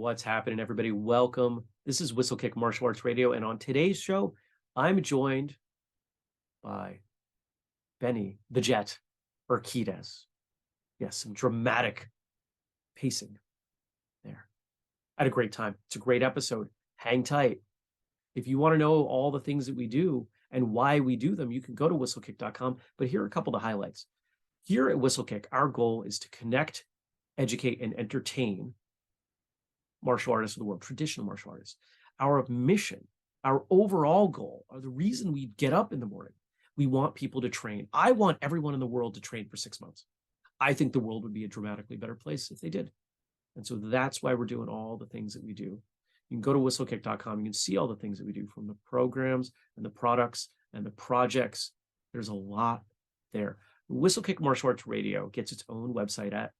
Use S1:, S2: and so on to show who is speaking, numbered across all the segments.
S1: What's happening, everybody? Welcome. This is Whistlekick Martial Arts Radio, and on today's show, I'm joined by Benny the Jet Urquidez. Yes, some dramatic pacing there. I had a great time. It's a great episode. Hang tight. If you want to know all the things that we do and why we do them, you can go to whistlekick.com. But here are a couple of the highlights. Here at Whistlekick, our goal is to connect, educate, and entertain martial artists of the world, traditional martial artists. Our mission, our overall goal, or the reason we get up in the morning, we want people to train. I want everyone in the world to train for 6 months. I think the world would be a dramatically better place if they did. And so that's why we're doing all the things that we do. You can go to whistlekick.com. You can see all the things that we do, from the programs and the products and the projects. There's a lot there. Whistlekick Martial Arts Radio gets its own website at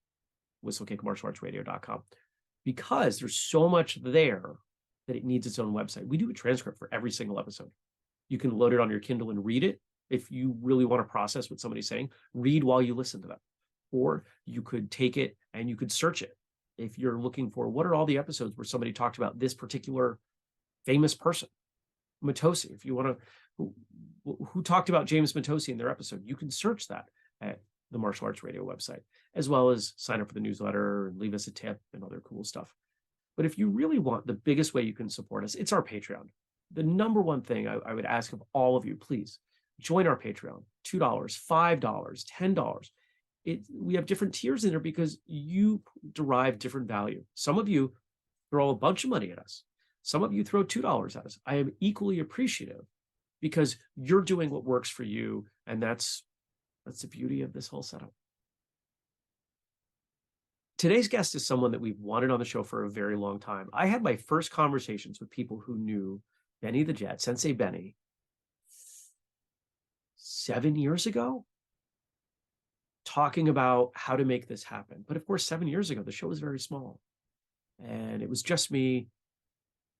S1: whistlekickmartialartsradio.com. Because there's so much there that it needs its own website. We do a transcript for every single episode. You can load it on your Kindle and read it. If you really want to process what somebody's saying, read while you listen to them. Or you could take it and you could search it. If you're looking for what are all the episodes where somebody talked about this particular famous person, Matosi, if you want to, who talked about James Matosi in their episode, you can search that at the Martial Arts Radio website, as well as sign up for the newsletter and leave us a tip and other cool stuff. But if you really want, the biggest way you can support us, it's our Patreon. The number one thing I would ask of all of you, please join our Patreon. $2, $5, $10. We have different tiers in there because you derive different value. Some of you throw a bunch of money at us. Some of you throw $2 at us. I am equally appreciative because you're doing what works for you, and that's the beauty of this whole setup. Today's guest is someone that we've wanted on the show for a very long time. I had my first conversations with people who knew Benny the Jet, Sensei Benny, 7 years ago, talking about how to make this happen. But of course, 7 years ago, the show was very small and it was just me.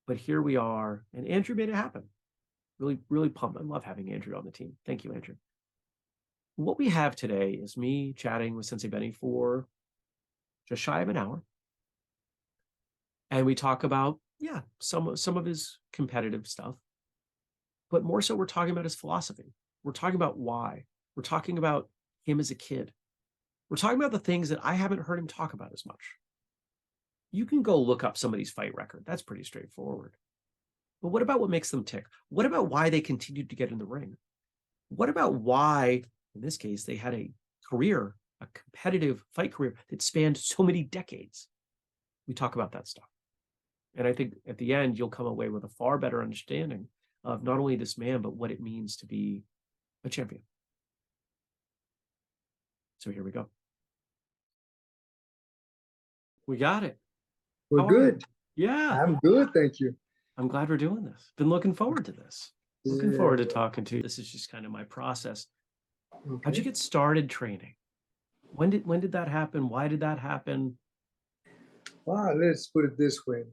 S1: But here we are, and Andrew made it happen. Really, really pumped. I love having Andrew on the team. Thank you, Andrew. What we have today is me chatting with Sensei Benny for just shy of an hour. And we talk about, some of his competitive stuff. But more so, we're talking about his philosophy. We're talking about why. We're talking about him as a kid. We're talking about the things that I haven't heard him talk about as much. You can go look up somebody's fight record. That's pretty straightforward. But what about what makes them tick? What about why they continued to get in the ring? What about why, in this case, they had a career, a competitive fight career that spanned so many decades? We talk about that stuff. And I think at the end, you'll come away with a far better understanding of not only this man, but what it means to be a champion. So here we go. We got it.
S2: We're good.
S1: Yeah.
S2: I'm good, thank you.
S1: I'm glad we're doing this. Been looking forward to this. Looking forward to talking to you. This is just kind of my process. Okay. How'd you get started training? When did that happen? Why did that happen?
S2: Well, let's put it this way.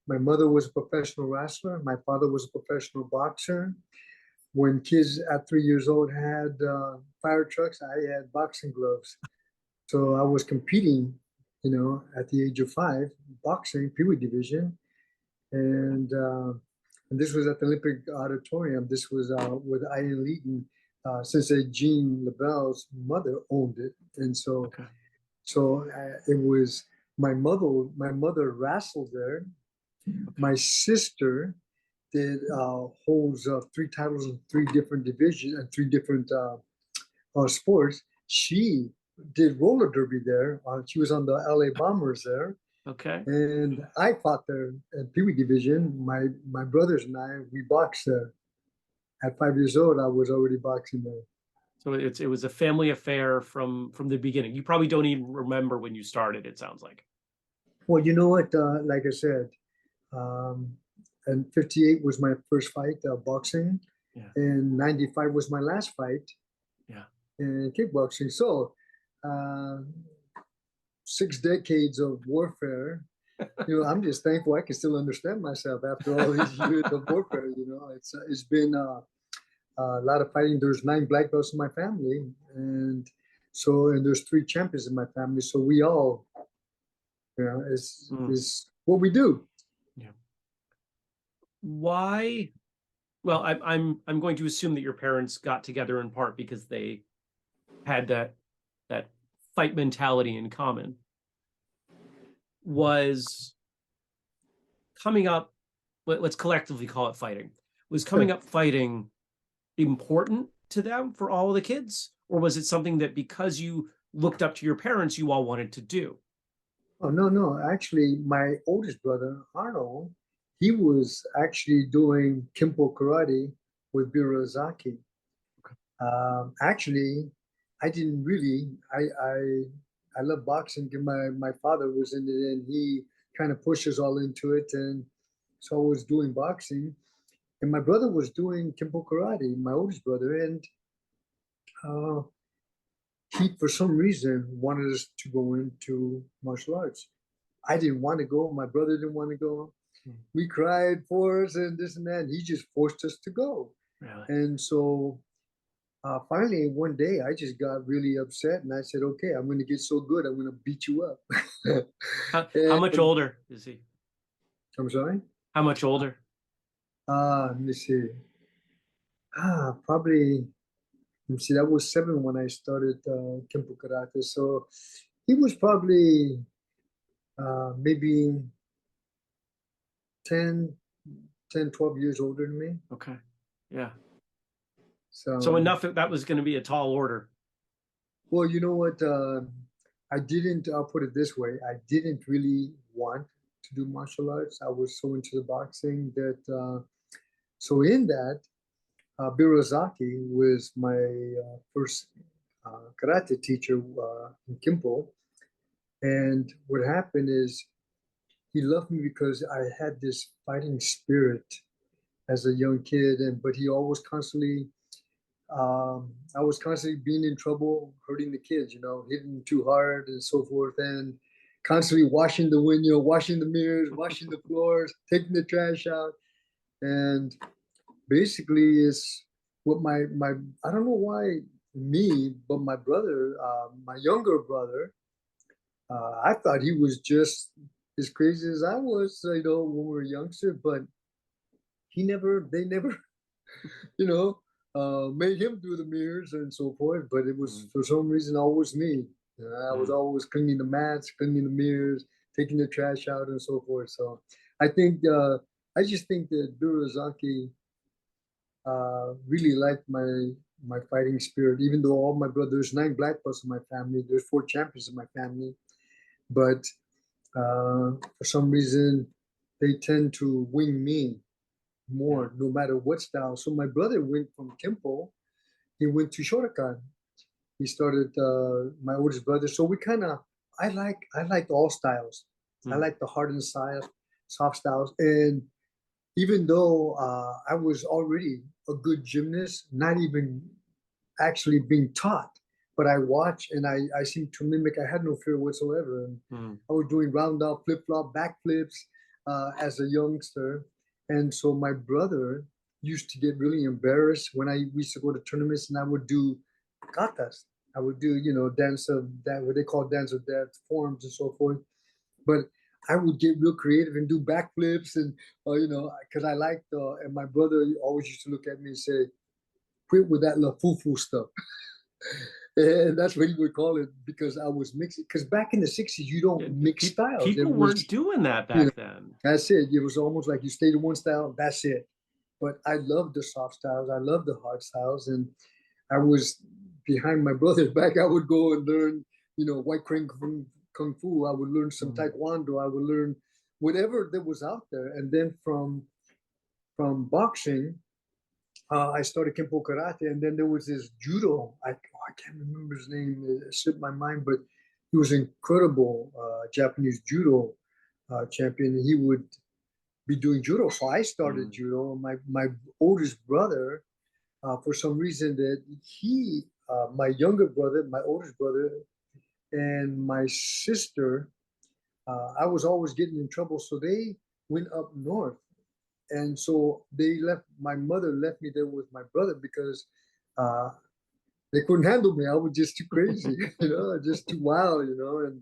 S2: My mother was a professional wrestler. My father was a professional boxer. When kids at 3 years old had fire trucks, I had boxing gloves. So I was competing, at the age of 5, boxing, Pee Wee division. And this was at the Olympic Auditorium. This was with Ian Leaton. Sensei Jean LaBelle's mother owned it. And so, it was my mother wrestled there. Okay. My sister did holds 3 titles in 3 different divisions and 3 different sports. She did roller derby there. She was on the LA Bombers there.
S1: Okay.
S2: And I fought there at Pee Wee division. My brothers and I, we boxed there. At 5 years old, I was already boxing there.
S1: So it was a family affair from the beginning. You probably don't even remember when you started, it sounds like.
S2: Well, you know what? Like I said, and 58 was my first fight, boxing. Yeah. And 95 was my last fight. Yeah. In kickboxing. So 6 decades of warfare. I'm just thankful I can still understand myself after all these years of warfare. It's been a lot of fighting. There's 9 black belts in my family, and there's 3 champions in my family. So we all, it's what we do.
S1: Yeah. Why? Well, I'm going to assume that your parents got together in part because they had that fight mentality in common. Was coming up, let's collectively call it fighting, was coming up fighting important to them for all of the kids? Or was it something that because you looked up to your parents, you all wanted to do?
S2: Oh, no, no. Actually, my oldest brother, Arnold, he was actually doing Kimpo karate with Birozaki. Actually, I didn't really. I love boxing. My father was in it, and he kind of pushed us all into it, and so I was doing boxing, and my brother was doing Kimpo karate. My oldest brother, and uh, he, for some reason, wanted us to go into martial arts. I didn't want to go. My brother didn't want to go. We cried for us and this and that. And he just forced us to go.
S1: Really?
S2: And so finally, one day, I just got really upset, and I said, "Okay, I'm going to get so good, I'm going to beat you up."
S1: How much
S2: And
S1: older is he?
S2: I'm sorry.
S1: How much older?
S2: Let me see. Probably. Let me see. That was 7 when I started Kempo Karate. So he was probably maybe 10, 10, 12 years older than me.
S1: Okay. Yeah. So
S2: So,
S1: enough that was going to be a tall order.
S2: well, you know what? I didn't, I'll put it this way, I didn't really want to do martial arts. I was so into the boxing that, so in that, Birozaki was my first karate teacher in Kimpo. And what happened is he loved me because I had this fighting spirit as a young kid, and but he always constantly I was constantly being in trouble, hurting the kids, hitting too hard and so forth, and constantly washing the window, washing the mirrors, washing the floors, taking the trash out, and basically it's what my I don't know why me, but my brother, my younger brother, I thought he was just as crazy as I was, when we were youngster, but they never, you know, made him do the mirrors and so forth. But it was for some reason always me. I was always cleaning the mats, cleaning the mirrors, taking the trash out, and so forth. So I think I just think that Durazaki really liked my fighting spirit. Even though all my brothers, 9 black belts in my family, there's 4 champions in my family, but for some reason they tend to wing me more, no matter what style. So my brother went from Kempo, he went to Shotokan. He started my oldest brother. So we kind of, I liked all styles. I like the hard and soft styles. And even though I was already a good gymnast, not even actually being taught, but I watched and I seemed to mimic. I had no fear whatsoever. And I was doing round out, flip flop, back flips as a youngster. And so my brother used to get really embarrassed when we used to go to tournaments and I would do katas. I would do, dance of that, what they call dance of death forms and so forth. But I would get real creative and do backflips and, because I liked, and my brother always used to look at me and say, quit with that lafufu stuff. And that's what he would call it because I was mixing. Because back in the 60s, you don't mix styles.
S1: People weren't doing that back then.
S2: That's it. It was almost like you stayed in one style, that's it. But I love the soft styles. I love the hard styles. And I was behind my brother's back. I would go and learn, white crane kung fu. I would learn some taekwondo. I would learn whatever that was out there. And then from boxing, I started Kempo Karate, and then there was this judo. I can't remember his name; it slipped my mind, but he was incredible Japanese judo champion. He would be doing judo, so I started judo. My oldest brother, for some reason, that my younger brother, my oldest brother, and my sister, I was always getting in trouble, so they went up north, and so my mother left me there with my brother because they couldn't handle me. I was just too crazy, just too wild, and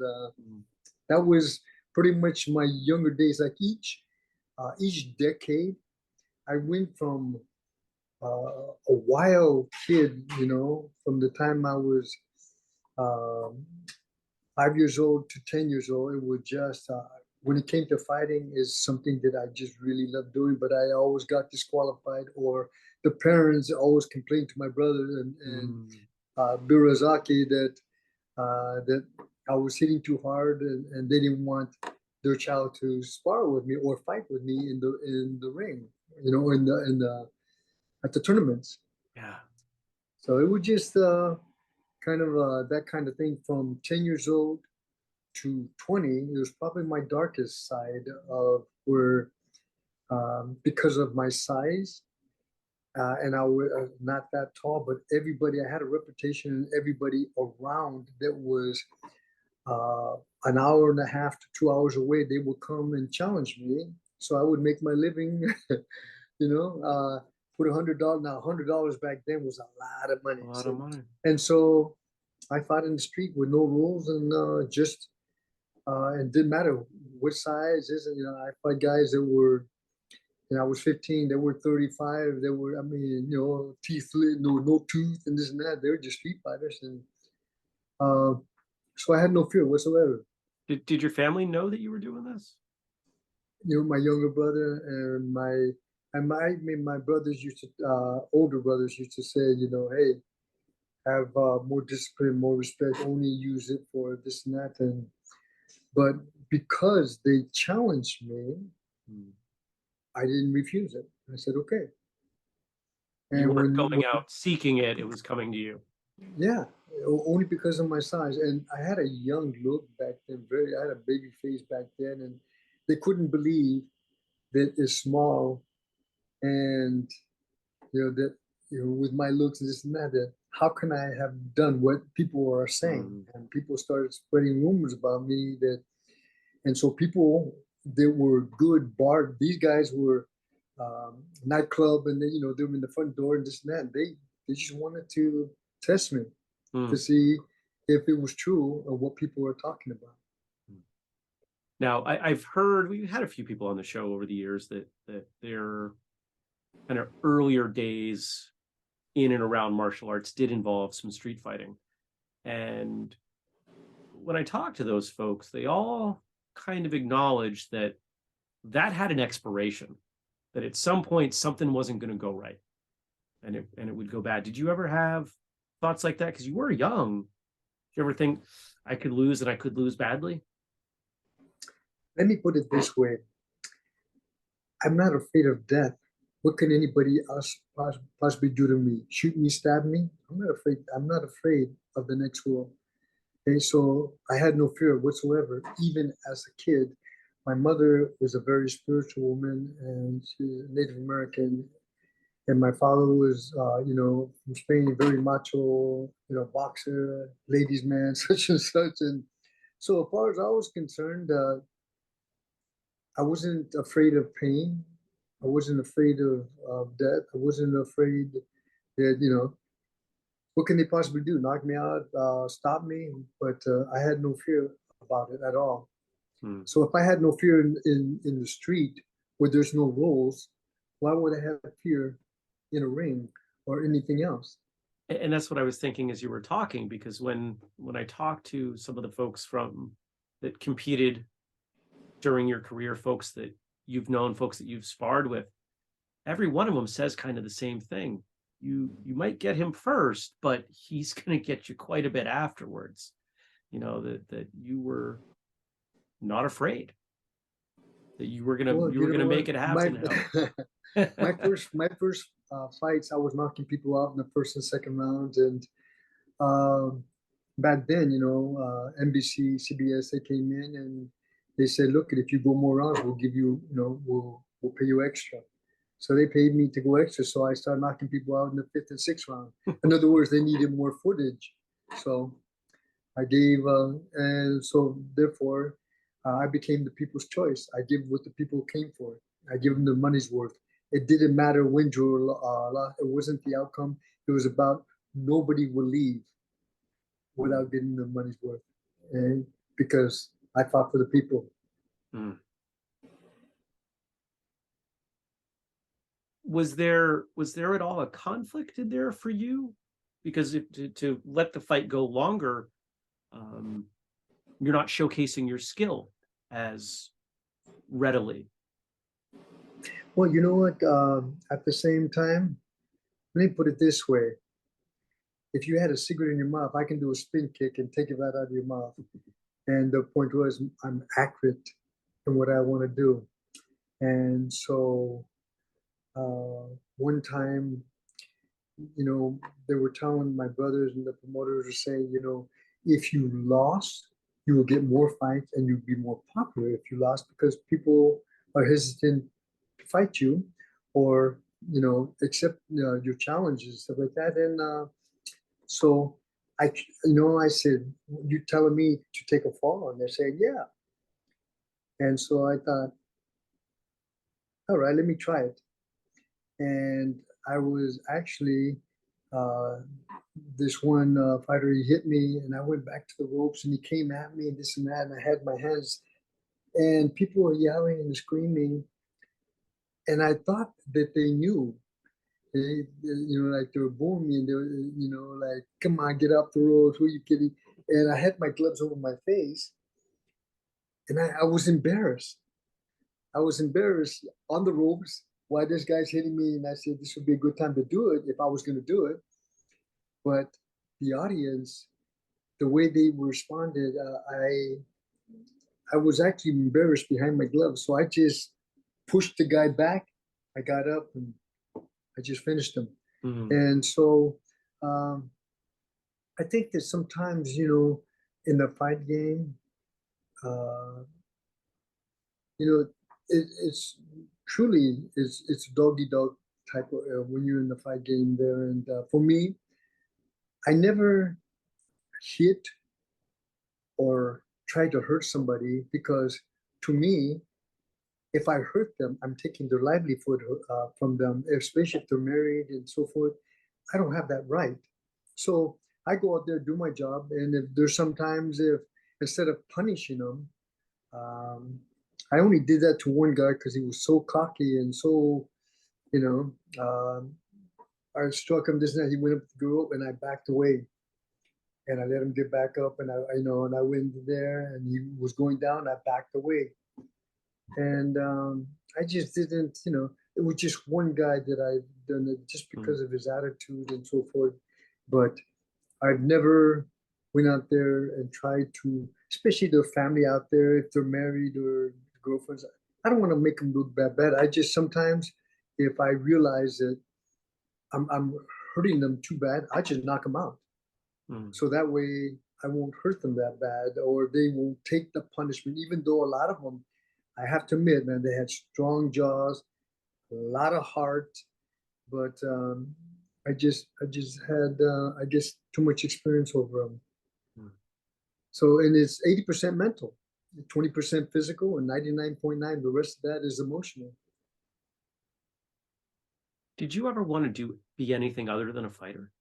S2: that was pretty much my younger days, like each decade, I went from a wild kid, from the time I was um, 5 years old to 10 years old. It was just when it came to fighting is something that I just really loved doing, but I always got disqualified, or the parents always complained to my brother and Birazaki that I was hitting too hard, and they didn't want their child to spar with me or fight with me in the ring, in the at the tournaments.
S1: Yeah.
S2: So it was just kind of that kind of thing from 10 years old to 20. It was probably my darkest side of where, because of my size, and I was not that tall, but everybody, I had a reputation, and everybody around that was uh, an hour and a half to 2 hours away, they would come and challenge me. So I would make my living, put $100. Now, $100 back then was a lot of money.
S1: A lot of money.
S2: And so I fought in the street with no rules, and just it didn't matter what size. I fought guys that were, I was 15, they were 35, they were, teeth, no tooth, and this and that. They were just street fighters, and uh, so I had no fear whatsoever.
S1: Did your family know that you were doing this?
S2: My younger brother and my brothers used to, older brothers used to say, hey, have more discipline, more respect, only use it for this and that. But because they challenged me, I didn't refuse it. I said, okay.
S1: You
S2: And
S1: weren't
S2: when
S1: going out seeking it, it was coming to you.
S2: yeah, only because of my size. And I had a young look back then, I had a baby face back then, and they couldn't believe that it's small, and that with my looks and this and that, how can I have done what people are saying? And people started spreading rumors about me, and so people that were good bar, these guys were nightclub, and they were in the front door and this and that. They just wanted to test me to see if it was true of what people were talking about.
S1: Now, I've heard, we've had a few people on the show over the years that their kind of earlier days in and around martial arts did involve some street fighting. And when I talk to those folks, they all kind of acknowledge that had an expiration, that at some point something wasn't going to go right, and it would go bad. Did you ever have thoughts like that? Because you were young. Did you ever think I could lose, and I could lose badly?
S2: Let me put it this way. I'm not afraid of death. What can anybody else possibly do to me? Shoot me, stab me? I'm not afraid. I'm not afraid of the next world. Okay, so I had no fear whatsoever, even as a kid. My mother was a very spiritual woman, and she's Native American. And my father was, from Spain, very macho, boxer, ladies' man, such and such. And so, as far as I was concerned, I wasn't afraid of pain. I wasn't afraid of death. I wasn't afraid that, what can they possibly do? Knock me out, stop me? But I had no fear about it at all. So if I had no fear in the street where there's no rules, why would I have fear in a ring or anything else?
S1: And that's what I was thinking as you were talking, because when I talked to some of the folks that competed during your career, folks that you've known, folks that you've sparred with, every one of them says kind of the same thing. You might get him first, but he's going to get you quite a bit afterwards. That you were not afraid, that you were gonna make it happen.
S2: My first fights, I was knocking people out in the first and second rounds, and back then, NBC, CBS, they came in and they said, "Look, if you go more rounds, we'll give you, we'll pay you extra." So they paid me to go extra. So I started knocking people out in the fifth and sixth round. In other words, they needed more footage. So I gave, and so therefore, I became the people's choice. I give what the people came for. I give them the money's worth. It didn't matter win, drew, or lost. It wasn't the outcome. It was about nobody will leave without getting the money's worth, and because I fought for the people.
S1: Mm. Was there at all a conflict in there for you? Because if to let the fight go longer, um, you're not showcasing your skill as readily.
S2: Well, you know what? At the same time, let me put it this way. If you had a cigarette in your mouth, I can do a spin kick and take it right out of your mouth. And the point was, I'm accurate in what I want to do. And so one time, they were telling my brothers and the promoters were saying, if you lost, you will get more fights and you'll be more popular if you lost because people are hesitant to fight you or, accept your challenges, stuff like that. And so I said, you telling me to take a fall? And they said, yeah. And so I thought, all right, let me try it. And I was actually uh, this one fighter. He hit me, and I went back to the ropes, and he came at me, and this and that, and I had my hands, and people were yelling and screaming, and I thought that they knew. Like they were booing me, and they were, like, "Come on, get off the ropes! Who are you kidding?" And I had my gloves over my face, and I was embarrassed. I was embarrassed on the ropes while this guy's hitting me, and I said this would be a good time to do it if I was going to do it. But the audience, the way they responded, I was actually embarrassed behind my gloves, so I just pushed the guy back. I got up and I just finished him.
S1: Mm.
S2: And so I think that sometimes, in the fight game, uh, it's truly it's dog eat dog type of when you're in the fight game there. And for me, I never hit or try to hurt somebody because to me, if I hurt them, I'm taking their livelihood from them, especially if they're married and so forth. I don't have that right. So I go out there, do my job, and if there's sometimes if instead of punishing them, um, I only did that to one guy because he was so cocky and so, you know, I struck him this and that. He went up to the rope and I backed away and I let him get back up and I went there and he was going down. I backed away and I just didn't, it was just one guy that I've done it just because of his attitude and so forth. But I've never went out there and tried to, especially their family out there, if they're married or girlfriends. I don't want to make them look bad. I just sometimes, if I realize that I'm hurting them too bad, I just knock them out. So that way I won't hurt them that bad, or they won't take the punishment. Even though a lot of them, I have to admit, man, they had strong jaws, a lot of heart, but I just had I guess too much experience over them. So and it's 80% mental, 20% physical, and 99.9. The rest of that is emotional.
S1: Did you ever want to be anything other than a fighter?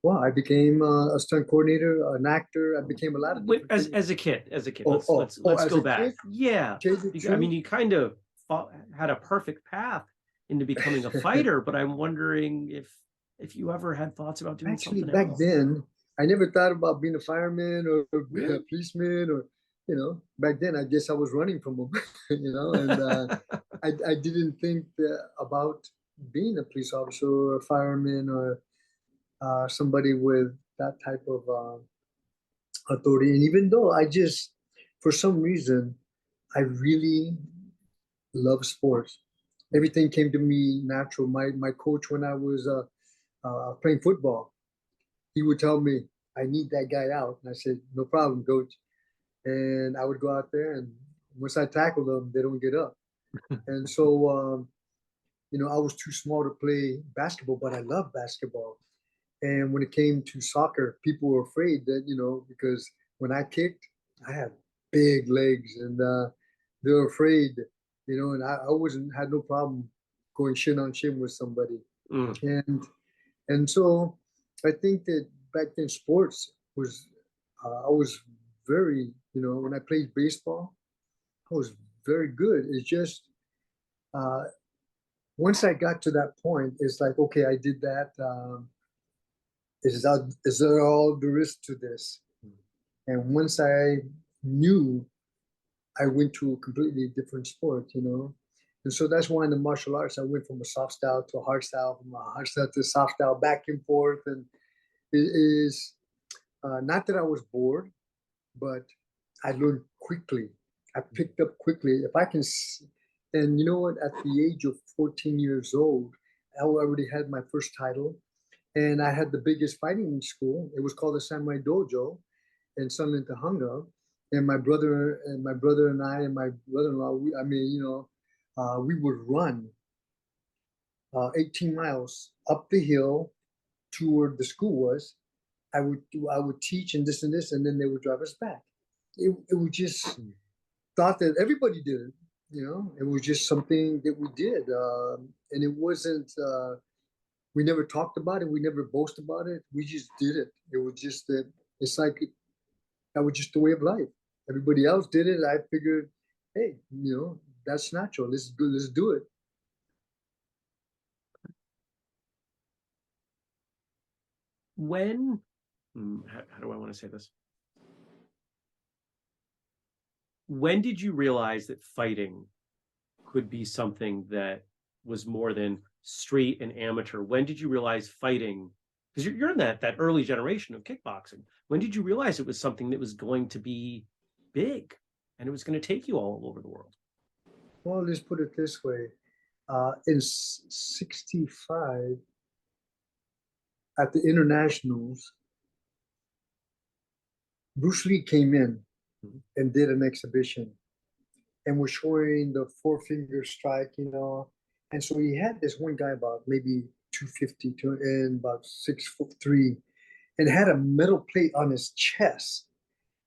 S2: Well, I became a stunt coordinator, an actor. I became a lot of different things.
S1: As a kid, let's
S2: As
S1: go
S2: a
S1: back.
S2: kid,
S1: Yeah,
S2: tell you the
S1: I mean,
S2: truth,
S1: you kind of had a perfect path into becoming a fighter, but I'm wondering if you ever had thoughts about doing
S2: actually
S1: something
S2: back
S1: else.
S2: then, I never thought about being a fireman or a
S1: Really?
S2: policeman or, back then I guess I was running from them, and I didn't think about being a police officer or a fireman or somebody with that type of authority. And even though for some reason, I really love sports. Everything came to me natural. My coach when I was playing football, he would tell me, I need that guy out. And I said, no problem, coach. And I would go out there, and once I tackle them, they don't get up. And so, I was too small to play basketball, but I love basketball. And when it came to soccer, people were afraid that, because when I kicked, I had big legs and they were afraid, and I wasn't, had no problem going shin on shin with somebody. And so I think that back then sports was, I was very, when I played baseball, was very good. It's just uh, once I got to that point, it's like, okay, I did that. Is there all there is to this? And once I knew, I went to a completely different sport, you know. And so that's why in the martial arts, I went from a soft style to a hard style, from a hard style to a soft style, back and forth. And it is not that I was bored, but I learned quickly. I picked up quickly. If I can, and you know what? At the age of 14 years old, I already had my first title, and I had the biggest fighting school. It was called the Samurai Dojo in Sunland, Tahunga. And my brother and I and my brother-in-law, we would run 18 miles up the hill to where the school was. I would teach and this and this, and then they would drive us back. It was just thought that everybody did it. You know, it was just something that we did, and it wasn't. We never talked about it. We never boasted about it. We just did it. It was just that. It's like that was just the way of life. Everybody else did it. I figured, hey, you know, that's natural. Let's go. Let's do it.
S1: When, how do I want to say this? When did you realize that fighting could be something that was more than street and amateur? When did you realize fighting, because you're in that early generation of kickboxing, when did you realize it was something that was going to be big and it was going to take you all over the world?
S2: Well, let's put it this way. In '65, at the internationals, Bruce Lee came in and did an exhibition and was showing the four finger strike, you know. And so he had this one guy about maybe 250 and about 6'3", and had a metal plate on his chest.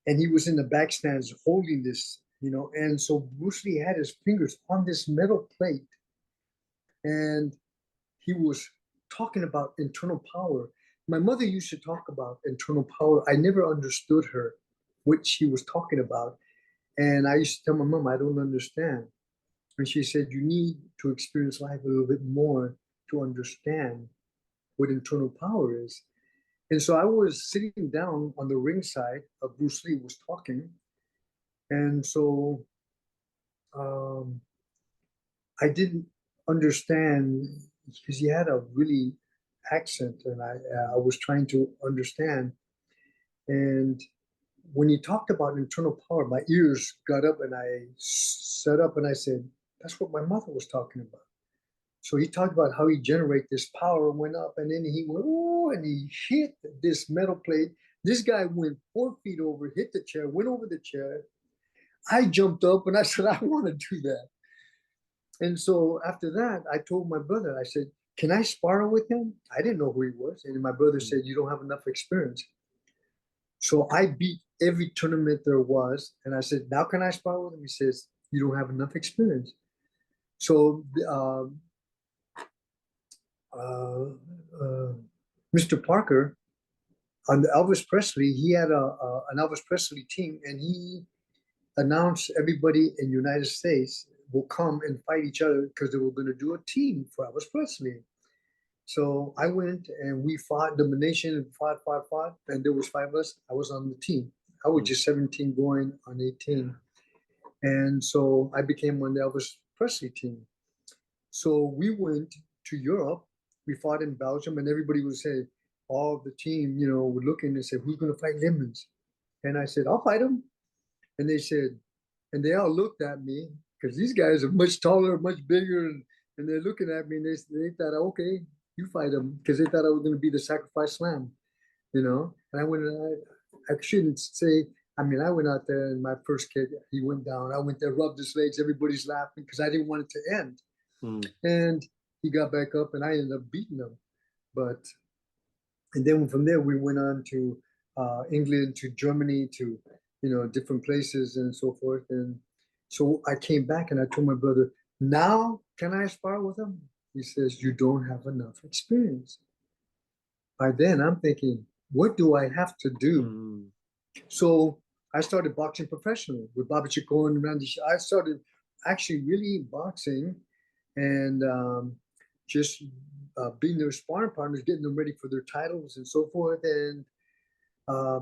S2: And he was in the back stands holding this, you know. And so Bruce Lee had his fingers on this metal plate. And he was talking about internal power. My mother used to talk about internal power. I never understood her, what she was talking about. And I used to tell my mom, I don't understand. And she said, you need to experience life a little bit more to understand what internal power is. And so I was sitting down on the ringside of Bruce Lee was talking. And so I didn't understand because he had a really accent, and I was trying to understand. And when he talked about internal power, my ears got up and I sat up and I said, that's what my mother was talking about. So he talked about how he generate this power, went up, and then he went, oh, and he hit this metal plate. This guy went 4 feet over, hit the chair, went over the chair. I jumped up and I said, I want to do that. And so after that, I told my brother, I said, can I spar with him? I didn't know who he was. And my brother said, you don't have enough experience. So I beat every tournament there was. And I said, now can I spar with him? He says, you don't have enough experience. So Mr. Parker on the Elvis Presley, he had an Elvis Presley team, and he announced everybody in the United States will come and fight each other because they were going to do a team for Elvis Presley. So I went and we fought domination and fought, and there was 5 of us. I was on the team. I was just 17 going on 18. And so I became on the Elvis Presley team. So we went to Europe. We fought in Belgium, and everybody would say, all of the team, you know, would look in and say, who's going to fight Lemons? And I said, I'll fight him. And they said, and they all looked at me because these guys are much taller, much bigger, and they're looking at me and they thought, okay, you fight them, because they thought I was going to be the sacrifice slam, you know. And I went, I shouldn't say, I mean, I went out there and my first kid, he went down. I went there, rubbed his legs, everybody's laughing because I didn't want it to end. And he got back up and I ended up beating him. And then from there, we went on to England, to Germany, to, you know, different places and so forth. And so I came back and I told my brother, now can I spar with him? He says, you don't have enough experience. By then I'm thinking, what do I have to do? So I started boxing professionally with Bobby Chacon and Randy. I started actually really boxing and just being their sparring partners, getting them ready for their titles and so forth. And uh,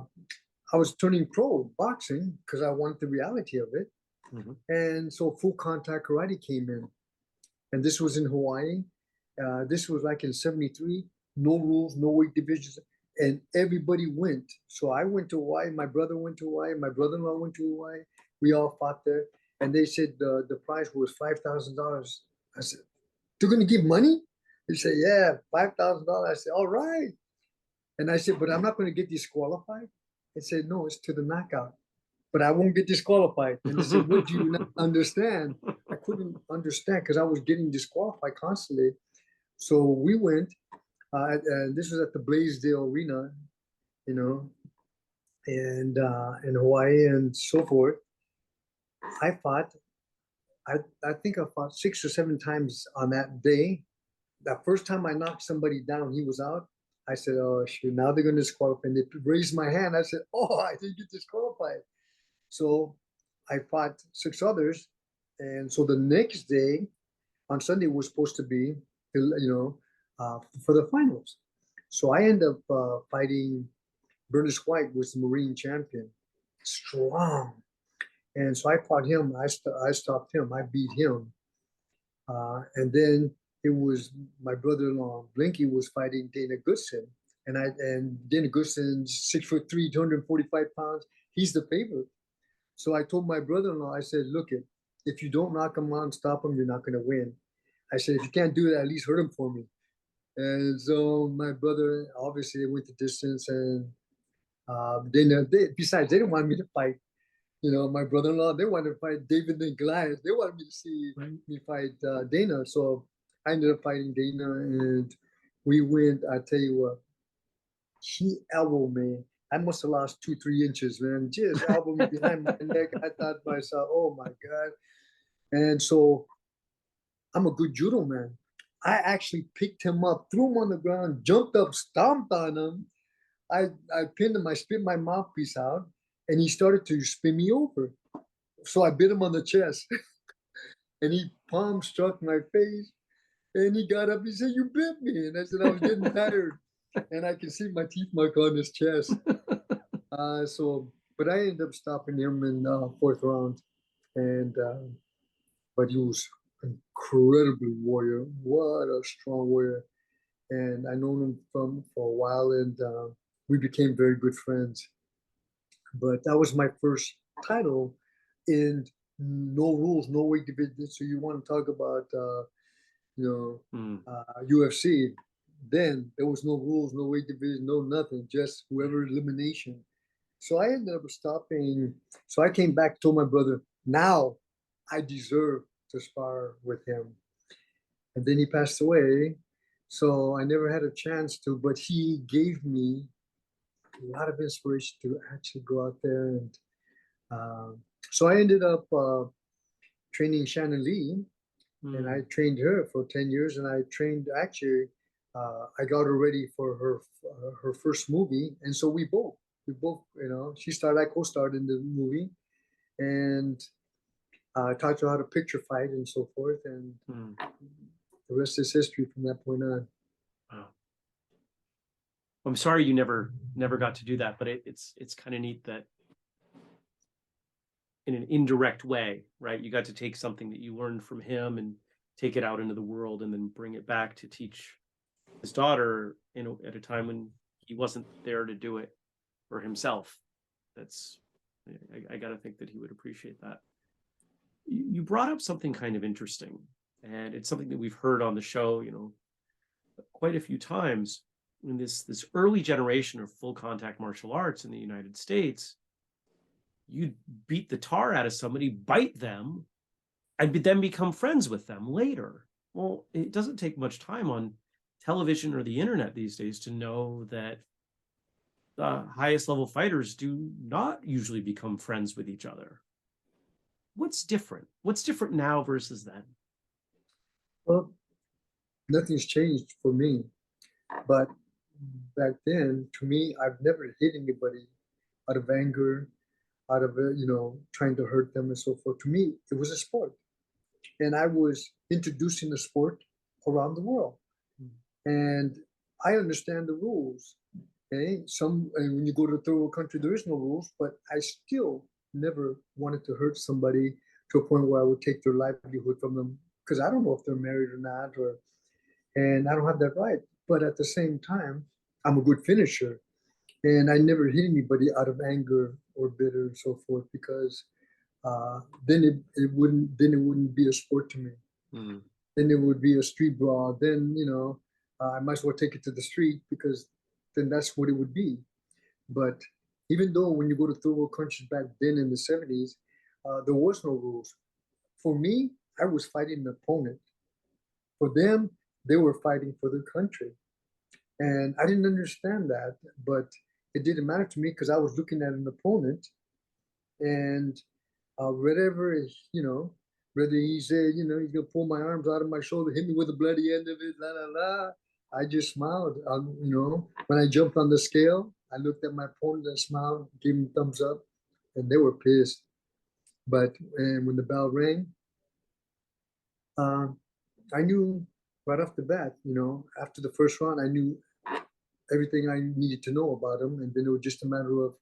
S2: I was turning pro boxing because I wanted the reality of it.
S1: Mhm.
S2: And so full contact karate came in. And this was in Hawaii. This was like in '73. No rules, no weight divisions, and everybody went. So I went to Hawaii. My brother went to Hawaii. My brother-in-law went to Hawaii. We all fought there, and they said the prize was $5,000. I said, "They're going to give money?" They said, "Yeah, $5,000." I said, "All right." And I said, "But I'm not going to get disqualified." They said, "No, it's to the knockout." But I won't get disqualified. And they said, "What do you not understand?" I couldn't understand because I was getting disqualified constantly. So we went, and this was at the Blaisdell Arena, you know, and in Hawaii and so forth. I fought, I think I fought 6 or 7 times on that day. That first time I knocked somebody down, he was out. I said, "Oh, shoot, now they're going to disqualify." And they raised my hand. I said, "Oh, I didn't get disqualified." So I fought 6 others. And so the next day, on Sunday, was supposed to be, for the finals. So I end up fighting Bernice White, was the Marine champion, strong. And so I fought him. I stopped him. I beat him. And then it was my brother-in-law Blinky was fighting Dana Goodson, and Dana Goodson's 6'3", 245 pounds. He's the favorite. So I told my brother-in-law, I said, "Look, if you don't knock him out and stop him, you're not going to win." I said, "If you can't do that, at least hurt him for me." And so my brother, obviously, they went the distance, and besides, they didn't want me to fight. My brother-in-law, they wanted to fight David and Goliath. They wanted me to see me fight Dana. So I ended up fighting Dana, and we went. I tell you what, he elbowed me. I must have lost 2, 3 inches, man. Just elbowed me behind my neck. I thought to myself, "Oh my god!" And so I'm a good judo man. I actually picked him up, threw him on the ground, jumped up, stomped on him. I pinned him. I spit my mouthpiece out, and he started to spin me over. So I bit him on the chest, and he palm struck my face. And he got up. He said, "You bit me." And I said, "I was getting tired." And I can see my teeth mark on his chest. But I ended up stopping him in fourth round, and but he was incredibly warrior. What a strong warrior! And I known him from for a while, and we became very good friends. But that was my first title in no rules, no weight division. So you want to talk about UFC? Then there was no rules, no weight division, no nothing, just whoever elimination. So I ended up stopping. So I came back, told my brother, now I deserve to spar with him. And then he passed away. So I never had a chance to, but he gave me a lot of inspiration to actually go out there. And so I ended up training Shannon Lee, and I trained her for 10 years. And I trained actually, I got her ready for her first movie. And so we both, she started, I co-starred in the movie, and taught her how to picture fight and so forth. And the rest is history from that point on.
S1: Wow. I'm sorry you never got to do that, but it's kind of neat that in an indirect way, right? You got to take something that you learned from him and take it out into the world, and then bring it back to teach his daughter at a time when he wasn't there to do it for himself. That's I got to think that he would appreciate that. You brought up something kind of interesting, and it's something that we've heard on the show, quite a few times. In this early generation of full contact martial arts in the United States, you'd beat the tar out of somebody, bite them, and then become friends with them later. Well, it doesn't take much time on television or the internet these days to know that the highest level fighters do not usually become friends with each other. What's different? What's different now versus then?
S2: Well, nothing's changed for me. But back then, to me, I've never hit anybody out of anger. out of it, trying to hurt them and so forth. To me, it was a sport. And I was introducing the sport around the world. And I understand the rules. Okay. And when you go to a third world country, there is no rules, but I still never wanted to hurt somebody to a point where I would take their livelihood from them because I don't know if they're married or not, and I don't have that right. But at the same time, I'm a good finisher, and I never hit anybody out of anger or bitter and so forth because then it wouldn't be a sport to me. Mm. Then it would be a street brawl. Then I might as well take it to the street because then that's what it would be. But even though when you go to third world countries back then in the 70s, there was no rules. For me, I was fighting an opponent. For them, they were fighting for their country. And I didn't understand that, but it didn't matter to me because I was looking at an opponent and whatever, whether he said, he's gonna pull my arms out of my shoulder, hit me with the bloody end of it, la la la. I just smiled. When I jumped on the scale, I looked at my opponent and smiled, gave him a thumbs up, and they were pissed. But when the bell rang, I knew right off the bat, after the first round, I knew everything I needed to know about him, and then it was just a matter of,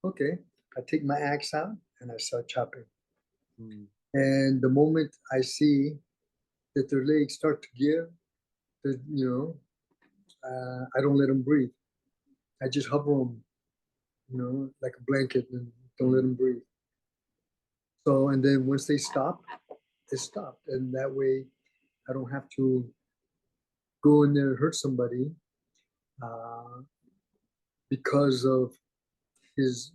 S2: okay, I take my axe out and I start chopping. Mm. And the moment I see that their legs start to give, I don't let them breathe. I just hover them, like a blanket and don't let them breathe. So, and then once they stop, it stopped. And that way I don't have to go in there and hurt somebody because of his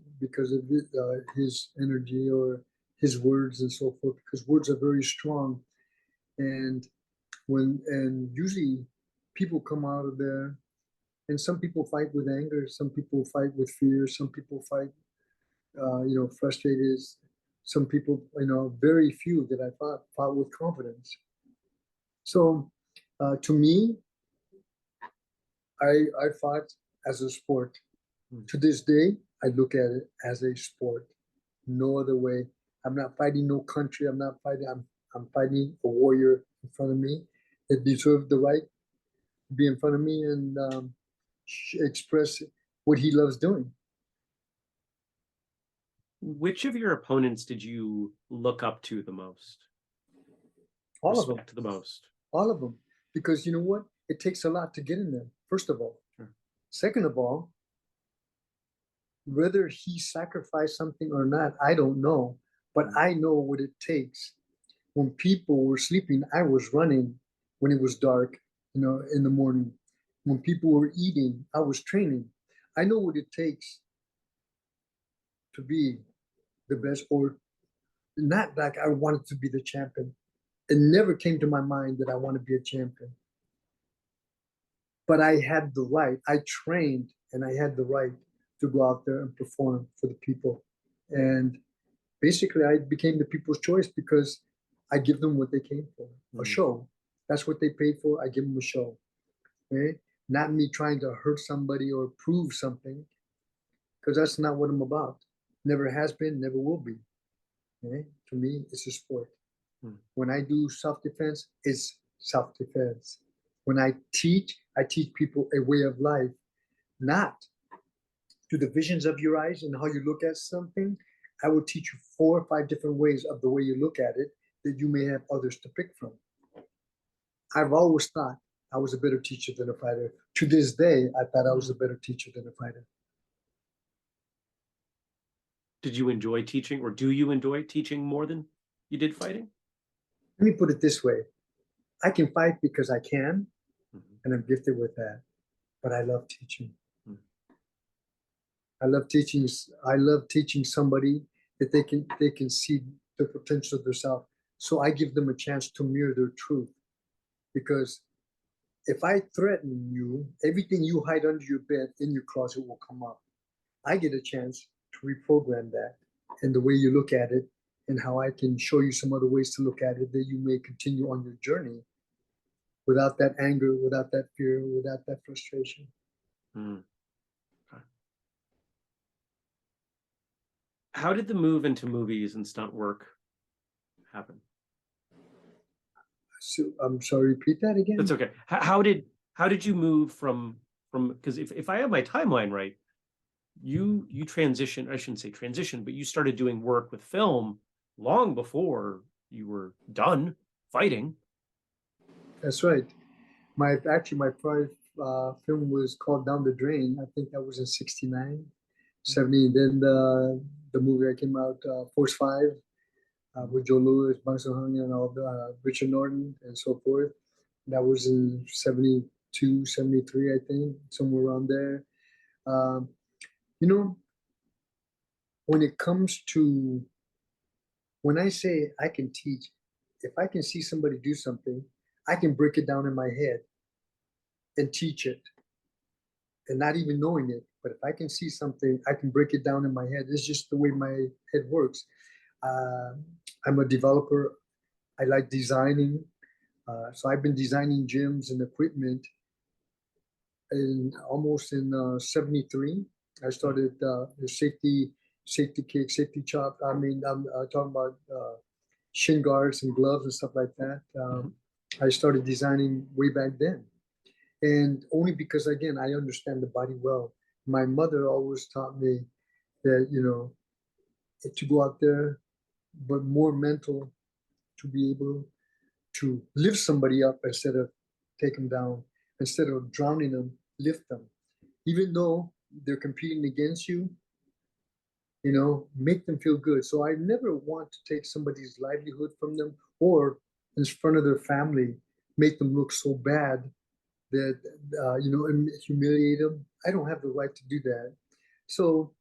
S2: energy or his words and so forth, because words are very strong. And usually people come out of there, and some people fight with anger, some people fight with fear, some people fight frustrated, some people, very few that I fought with confidence. So to me, I fought as a sport. To this day, I look at it as a sport. No other way. I'm not fighting no country. I'm fighting a warrior in front of me that deserved the right to be in front of me and express what he loves doing.
S1: Which of your opponents did you look up to the most?
S2: All of them.
S1: Respect the most.
S2: All of them. Because you know what? It takes a lot to get in there, first of all. Sure. Second of all, whether he sacrificed something or not, I don't know. But I know what it takes. When people were sleeping, I was running when it was dark, in the morning. When people were eating, I was training. I know what it takes to be the best, or not like I wanted to be the champion. It never came to my mind that I want to be a champion. But I had the right. I trained and I had the right to go out there and perform for the people. And basically, I became the people's choice because I give them what they came for, a show. That's what they paid for. I give them a show. Okay? Not me trying to hurt somebody or prove something, because that's not what I'm about. Never has been, never will be. Okay? To me, it's a sport. When I do self-defense, it's self-defense. When I teach people a way of life, not to the visions of your eyes and how you look at something. I will teach you 4 or 5 different ways of the way you look at it that you may have others to pick from. I've always thought I was a better teacher than a fighter. To this day, I thought I was a better teacher than a fighter.
S1: Did you enjoy teaching, or do you enjoy teaching more than you did fighting?
S2: Let me put it this way. I can fight because I can, and I'm gifted with that. But I love teaching. I love teaching somebody that they can see the potential of themselves. So I give them a chance to mirror their truth. Because if I threaten you, everything you hide under your bed in your closet will come up. I get a chance to reprogram that and the way you look at it, and how I can show you some other ways to look at it that you may continue on your journey without that anger, without that fear, without that frustration.
S1: Okay. How did the move into movies and stunt work happen?
S2: So I'm sorry, repeat that
S1: That's
S2: again.
S1: okay. How did you move from because if I have my timeline right, you transitioned, I shouldn't say transition, but you started doing work with film long before you were done fighting.
S2: That's right. My first film was called Down the Drain. I think that was in 69, 70. And then the movie that came out, Force 5, with Joe Lewis, Bong Joon-ho, and all the Richard Norton and so forth. That was in 72, 73, I think, somewhere around there. Um, you know, when it comes to when I say I can teach, if I can see somebody do something, I can break it down in my head and teach it and not even knowing it. But if I can see something, I can break it down in my head. It's just the way my head works. Uh, I'm a developer. I like designing. So I've been designing gyms and equipment in almost in 73. I started the safety kick, safety chop. I mean, I'm talking about shin guards and gloves and stuff like that.
S1: Mhm.
S2: I started designing way back then. And only because, again, I understand the body well. My mother always taught me that, to go out there, but more mental, to be able to lift somebody up instead of take them down, instead of drowning them, lift them. Even though they're competing against you, make them feel good. So I never want to take somebody's livelihood from them or in front of their family, make them look so bad that, and humiliate them. I don't have the right to do that. So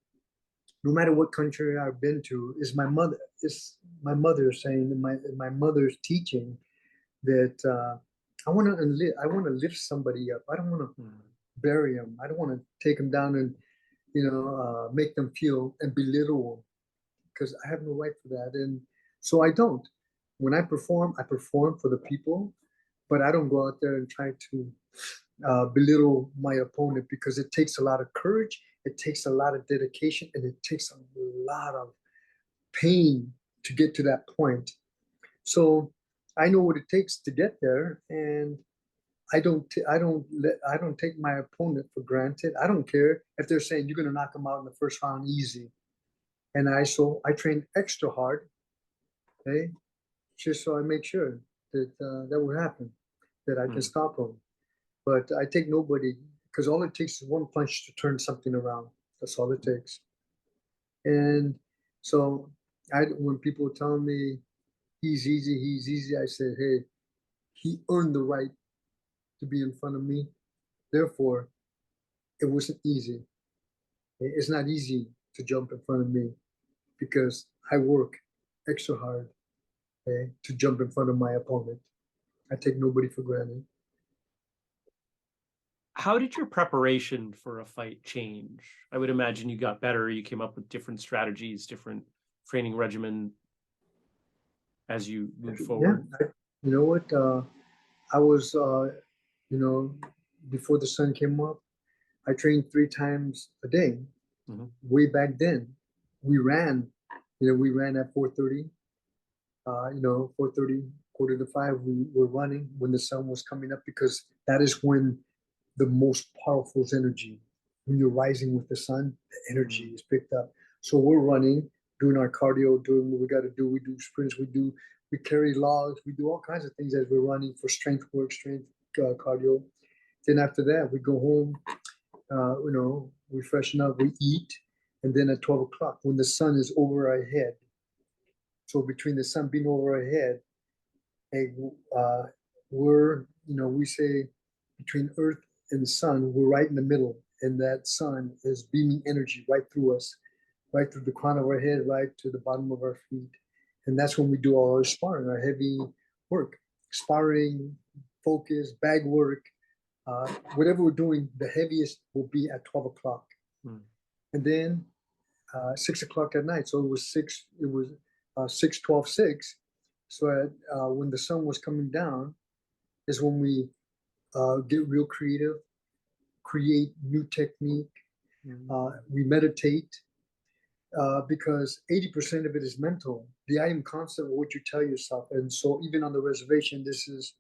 S2: no matter what country I've been to, my mother saying, my mother's teaching that I want to lift somebody up. I don't want to
S1: Mm.
S2: bury them. I don't want to take them down and make them feel and belittle them because I have no right for that. And so I don't. When I perform for the people, but I don't go out there and try to belittle my opponent because it takes a lot of courage, it takes a lot of dedication, and it takes a lot of pain to get to that point. So I know what it takes to get there, and I don't take my opponent for granted. I don't care if they're saying you're going to knock them out in the first round easy, and I train extra hard, okay, just so I make sure that that will happen, that I can
S1: Mm.
S2: stop them. But I take nobody because all it takes is one punch to turn something around. That's all it takes. And so when people tell me he's easy, I say, hey, he earned the right to be in front of me. Therefore, it wasn't easy. It's not easy to jump in front of me because I work extra hard, okay, to jump in front of my opponent. I take nobody for granted.
S1: How did your preparation for a fight change? I would imagine you got better, you came up with different strategies, different training regimen as you moved
S2: Yeah,
S1: forward.
S2: you know what? I was, you know, before the sun came up, I trained 3 times a day.
S1: Mhm.
S2: Way back then, we ran. We ran at 4:30. 4:30, quarter to five. We were running when the sun was coming up because that is when the most powerful energy. When you're rising with the sun, the energy
S1: Mm.
S2: is picked up. So we're running, doing our cardio, doing what we got to do. We do sprints. We carry logs. We do all kinds of things as we're running for strength work, strength cardio. Then after that, we go home. We freshen up, we eat, and then at 12 o'clock, when the sun is over our head, so between the sun being over our head, hey, we say between Earth and the sun, we're right in the middle, and that sun is beaming energy right through us, right through the crown of our head, right to the bottom of our feet. And that's when we do all our sparring, our heavy work, sparring, focus, bag work, whatever we're doing, the heaviest will be at 12 o'clock.
S1: Mm.
S2: And then 6 o'clock at night. So it was 6, 12, 6. So when the sun was coming down is when we get real creative, create new technique.
S1: Mm.
S2: We meditate. because 80% of it is mental. The I am concept of what you tell yourself. And so even on the reservation, this is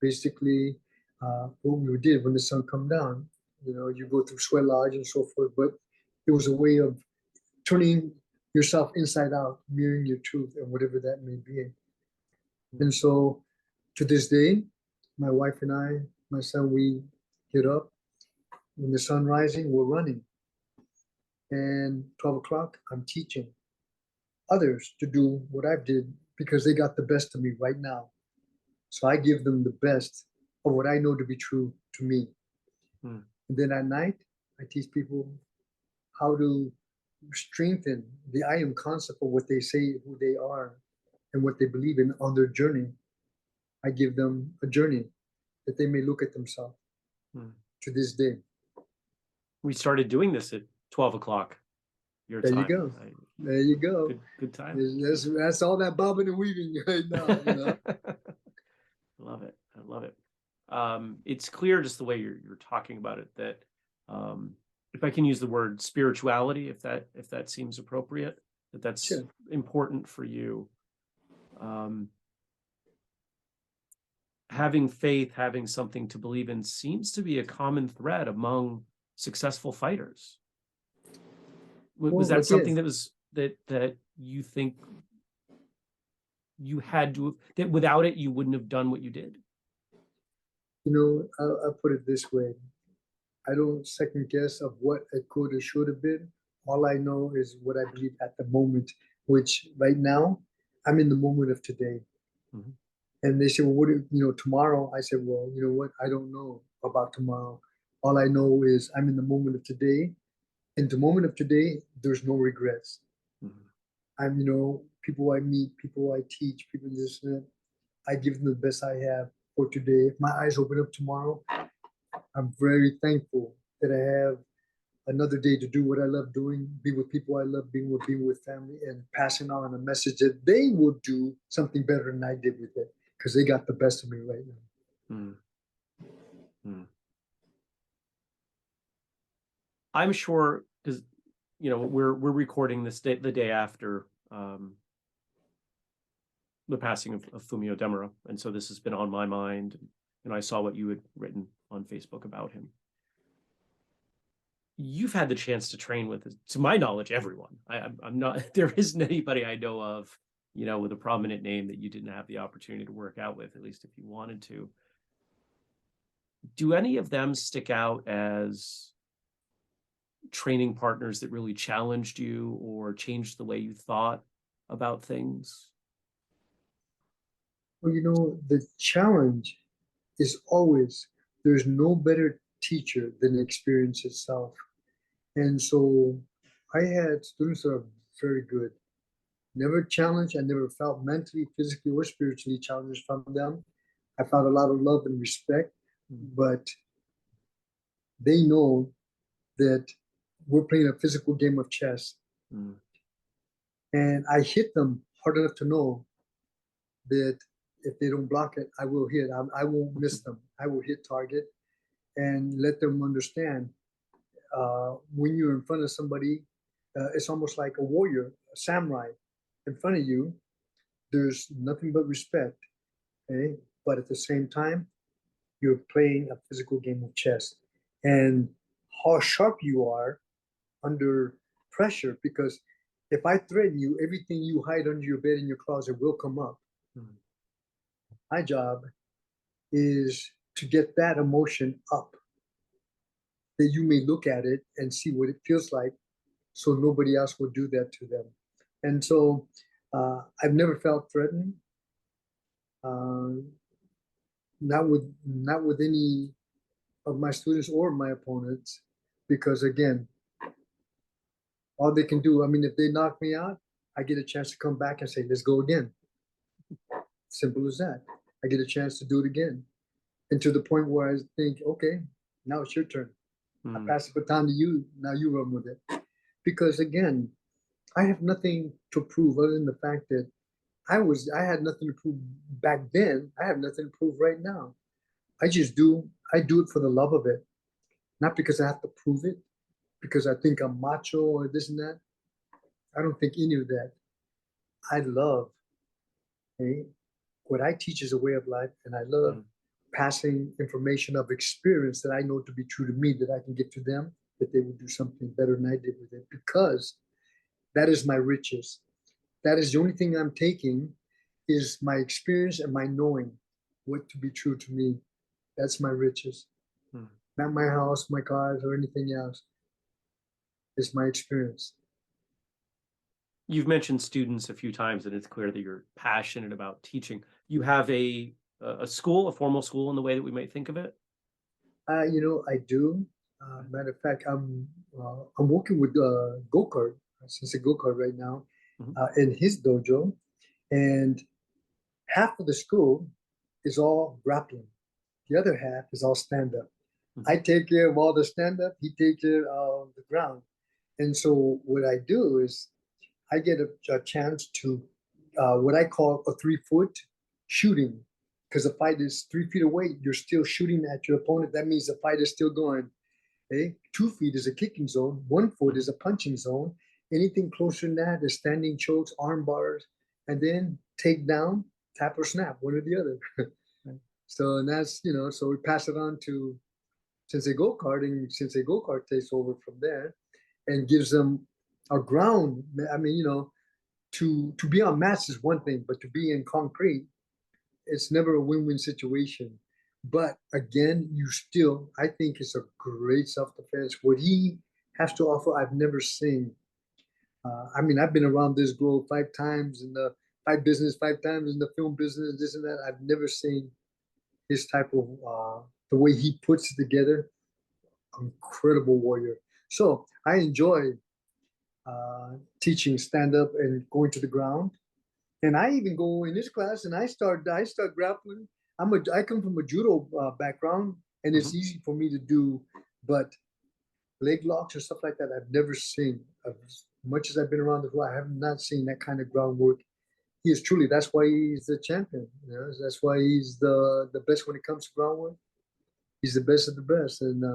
S2: basically what we did when the sun come down. You know, you go through sweat lodge and so forth, but it was a way of turning yourself inside out, mirroring your truth and whatever that may be. And so to this day, my wife and I, my son, we get up when the sun rising, we're running. And 12 o'clock, I'm teaching others to do what I did because they got the best of me right now. So I give them the best of what I know to be true to me. And then at night, I teach people how to strengthen the I am concept of what they say, who they are, and what they believe in on their journey. I give them a journey that they may look at themselves to this day.
S1: We started doing this at 12 o'clock your
S2: There
S1: time.
S2: you go. There you go.
S1: Good time.
S2: That's all that bobbing and weaving right now. You know?
S1: I love it. I love it. It's clear just the way you're talking about it that if I can use the word spirituality, if that seems appropriate, that's
S2: Sure.
S1: important for you. Having faith, having something to believe in seems to be a common thread among successful fighters. Was that something that you think you had to, that without it you wouldn't have done what you did?
S2: You know, I'll put it this way. I don't second guess of what it could or should have been. All I know is what I believe at the moment, which right now I'm in the moment of today.
S1: Mm-hmm.
S2: And they say, well, what do you know, tomorrow? I said, well, you know what? I don't know about tomorrow. All I know is I'm in the moment of today. In the moment of today, there's no regrets. Mm-hmm. I'm, you know, people I meet, people I teach, people this and that. I give them the best I have for today. If my eyes open up tomorrow, I'm very thankful that I have another day to do what I love doing, be with people I love being with family, and passing on a message that they will do something better than I did with it because they got the best of me right now.
S1: I'm sure, because you know we're recording this the day after the passing of Fumio Demura, and so this has been on my mind, and I saw what you had written on Facebook about him. You've had the chance to train with, to my knowledge, everyone. I'm not, there isn't anybody I know of, you know, with a prominent name that you didn't have the opportunity to work out with, at least if you wanted to. Do any of them stick out as training partners that really challenged you or changed the way you thought about things?
S2: Well, you know, the challenge is always there's no better teacher than experience itself. And so I had students that are very good. Never challenged. I never felt mentally, physically, or spiritually challenged from them. I felt a lot of love and respect, but they know that we're playing a physical game of chess. And I hit them hard enough to know that if they don't block it, I will hit. I won't miss them. I will hit target and let them understand when you're in front of somebody, it's almost like a warrior, a samurai in front of you. There's nothing but respect, okay? But at the same time, you're playing a physical game of chess. And how sharp you are under pressure, because if I threaten you, everything you hide under your bed in your closet will come up. My job is to get that emotion up, that you may look at it and see what it feels like, so nobody else will do that to them. And so I've never felt threatened, not with any of my students or my opponents, because again, all they can do, I mean, if they knock me out, I get a chance to come back and say, let's go again. Simple as that. I get a chance to do it again. And to the point where I think, okay, now it's your turn. I pass the baton to you. Now you run with it. Because again, I have nothing to prove other than the fact that I had nothing to prove back then. I have nothing to prove right now. I do it for the love of it. Not because I have to prove it, because I think I'm macho or this and that. I don't think any of that. I love, okay, what I teach is a way of life, and I love passing information of experience that I know to be true to me, that I can give to them, that they would do something better than I did with it, because that is my riches. That is the only thing I'm taking, is my experience and my knowing what to be true to me. That's my riches. Not my house, my cars, or anything else. It's my experience.
S1: You've mentioned students a few times, and it's clear that you're passionate about teaching. You have a school, a formal school in the way that we might think of it?
S2: I do. Matter of fact, I'm working with go-kart, Sensei go-kart right now, in his dojo, and half of the school is all grappling. The other half is all stand-up. I take care of all the stand-up. He takes care of the ground. And so what I do is I get a chance to what I call a 3-foot shooting, because the fight is 3 feet away. You're still shooting at your opponent. That means the fight is still going. Okay? 2 feet is a kicking zone. 1 foot is a punching zone. Anything closer than that is standing chokes, arm bars, and then take down, tap or snap, one or the other. So and that's, so we pass it on to Sensei Go-Kart, and Sensei Go-Kart takes over from there and gives them a ground. I mean, to be on mats is one thing, but to be in concrete, it's never a win-win situation. But again, I think it's a great self-defense. What he has to offer, I've never seen. I mean, I've been around this globe 5 times in the fight business, 5 times in the film business, this and that. I've never seen his type of, the way he puts it together. Incredible warrior. So I enjoy teaching stand-up and going to the ground. And I even go in this class and I start grappling. I come from a judo background, and it's easy for me to do, but leg locks or stuff like that, I've never seen. As much as I've been around the world, I have not seen that kind of groundwork. He is truly. That's why he's the champion. That's why he's the best when it comes to groundwork. He's the best of the best, and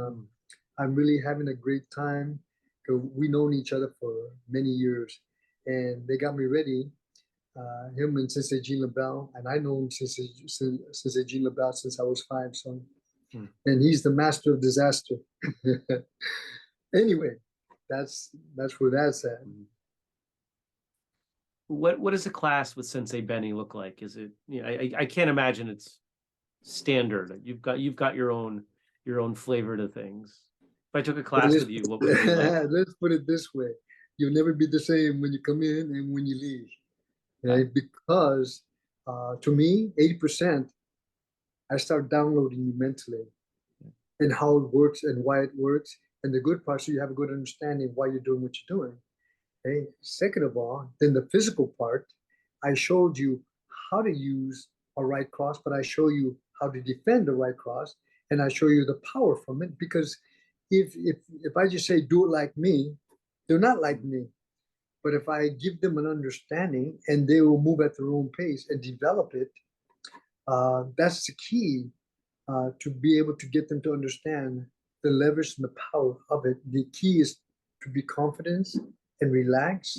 S2: I'm really having a great time. We've known each other for many years, and they got me ready. Him and Sensei Jean LaBelle, and I know Sensei Jean LaBelle since I was 5. So, and he's the master of disaster. Anyway, that's where that's at.
S1: What does a class with Sensei Benny look like? Is it, I can't imagine it's standard. You've got your own flavor to things. If I took a class with you, what would it be like?
S2: Let's put it this way: you'll never be the same when you come in and when you leave. Right? Because to me, 80%, I start downloading you mentally and how it works and why it works. And the good part, so you have a good understanding why you're doing what you're doing. Okay. Second of all, then the physical part, I showed you how to use a right cross, but I show you how to defend the right cross, and I show you the power from it. Because if I just say do it like me, they're not like me. But if I give them an understanding and they will move at their own pace and develop it, that's the key to be able to get them to understand the leverage and the power of it. The key is to be confident and relax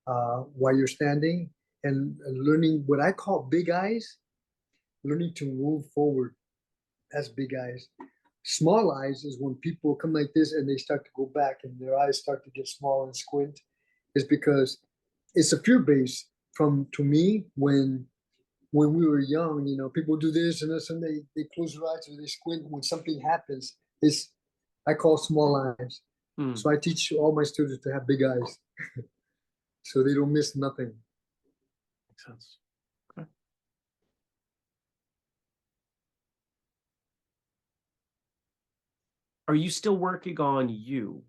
S2: while you're standing, and learning what I call big eyes, learning to move forward. That's big eyes. Small eyes is when people come like this and they start to go back and their eyes start to get small and squint. Is because it's a fear base to me when we were young. People do this and this, and they close their eyes or they squint when something happens. I call small eyes. So I teach all my students to have big eyes so they don't miss nothing.
S1: Makes sense. Okay. Are you still working on you?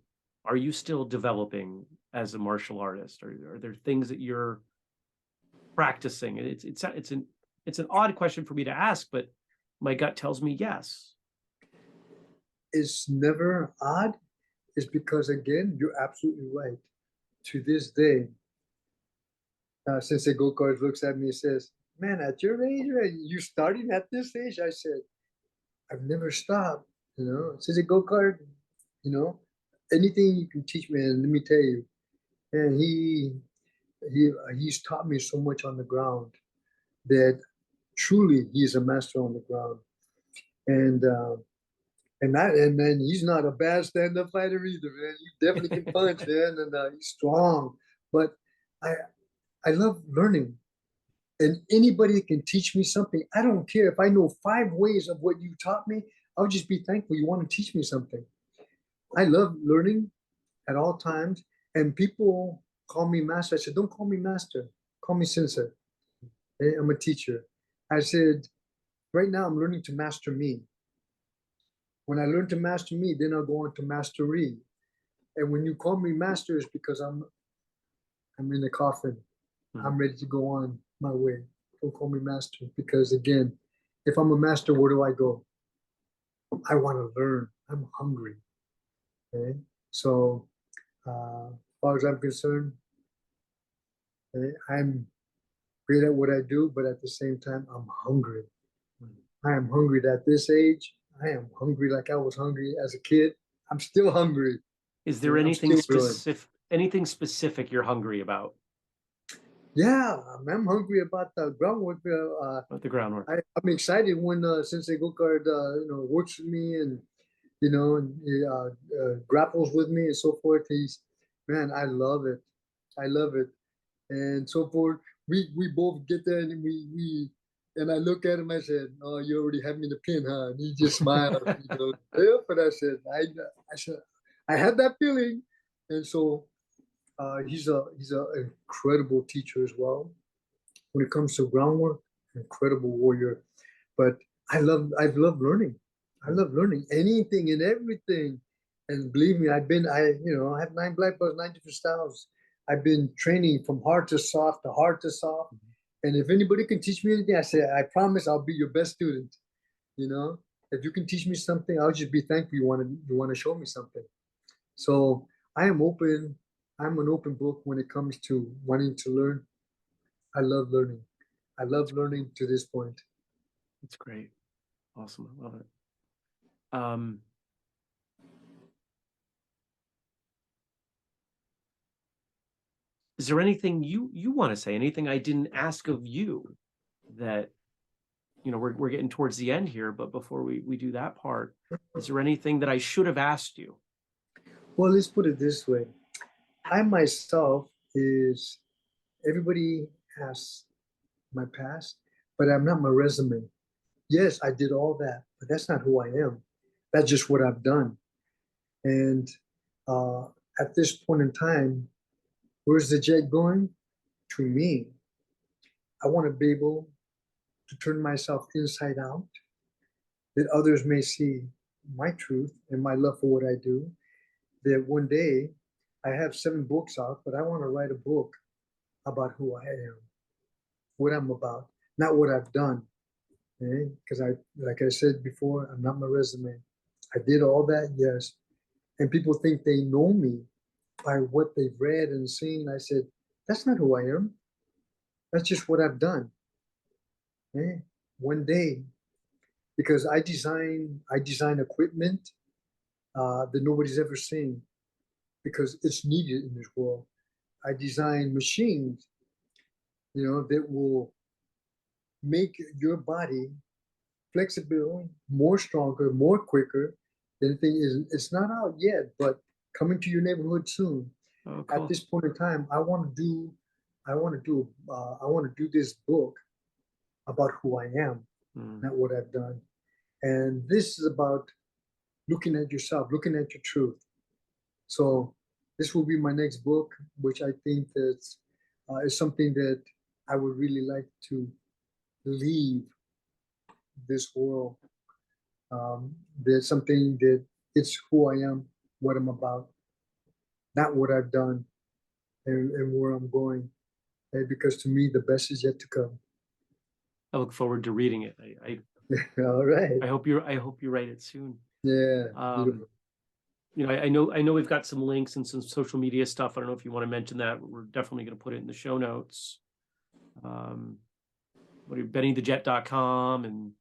S1: Are you still developing as a martial artist? Are there things that you're practicing? And it's an odd question for me to ask, but my gut tells me yes.
S2: It's never odd. It's because, again, you're absolutely right. To this day, Sensei Go-Kart looks at me and says, "Man, at your age, you starting at this age?" I said, "I've never stopped. Sensei Go-Kart, anything you can teach me, and let me tell you, And he's taught me so much on the ground that truly he's a master on the ground. And and then he's not a bad stand-up fighter either, man. He definitely can punch, man, and he's strong. But I I love learning, and anybody can teach me something. I don't care if I know 5 ways of what you taught me. I'll just be thankful you want to teach me something. I love learning at all times, and people call me master. I said, don't call me master, call me sensei. Hey, I'm a teacher. I said, right now I'm learning to master me. When I learn to master me, then I'll go on to mastery. And when you call me master, it's because I'm in the coffin. I'm ready to go on my way. Don't call me master because again, if I'm a master, where do I go? I want to learn. I'm hungry. Okay, so as far as I'm concerned, I'm great at what I do, but at the same time, I'm hungry. I am hungry at this age. I am hungry like I was hungry as a kid. I'm still hungry.
S1: Is there
S2: I'm
S1: anything
S2: still growing.
S1: specific you're hungry about?
S2: Yeah, I'm hungry about the groundwork.
S1: About the groundwork.
S2: I'm excited when Sensei Gokard, works with me and and he, grapples with me and so forth. Man, I love it. I love it, and so forth. We both get there and and I look at him. I said, "Oh, you already have me in the pin, huh?" And he just smiled. Yeah, but I said, I said, I had that feeling, and so he's a incredible teacher as well. When it comes to groundwork, incredible warrior. But I've loved learning. I love learning anything and everything. And believe me, I have 9 black belts, 9 different styles. I've been training from hard to soft to hard to soft. And if anybody can teach me anything, I say, I promise I'll be your best student. You know, if you can teach me something, I'll just be thankful you want to show me something. So I am open. I'm an open book when it comes to wanting to learn. I love learning. I love learning to this point.
S1: That's great. Awesome. I love it. Um, is there anything you want to say? Anything I didn't ask of you that we're getting towards the end here, but before we do that part, is there anything that I should have asked you?
S2: Well, let's put it this way. I myself is everybody has my past, but I'm not my resume. Yes, I did all that, but that's not who I am. That's just what I've done. And uh, at this point in time, where's the jet going? To me, I want to be able to turn myself inside out, that others may see my truth and my love for what I do. That one day I have 7 books out, but I want to write a book about who I am, what I'm about, not what I've done. Because like I said before, I'm not my resume. I did all that, yes. And people think they know me by what they've read and seen. I said, that's not who I am. That's just what I've done. One day, because I design equipment that nobody's ever seen because it's needed in this world. I design machines, that will make your body flexible, more stronger, more quicker. The thing is, it's not out yet, but coming to your neighborhood soon.
S1: Oh,
S2: At
S1: cool.
S2: this point in time, I want to do this book about who I am, not what I've done. And this is about looking at yourself, looking at your truth. So this will be my next book, which I think that is something that I would really like to leave this world. There's something that it's who I am, what I'm about, not what I've done, and where I'm going. And because to me, the best is yet to come.
S1: I look forward to reading it.
S2: All right.
S1: I hope you write it soon.
S2: Yeah. Beautiful.
S1: I know we've got some links and some social media stuff. I don't know if you want to mention that. We're definitely going to put it in the show notes. Bennythejet.com and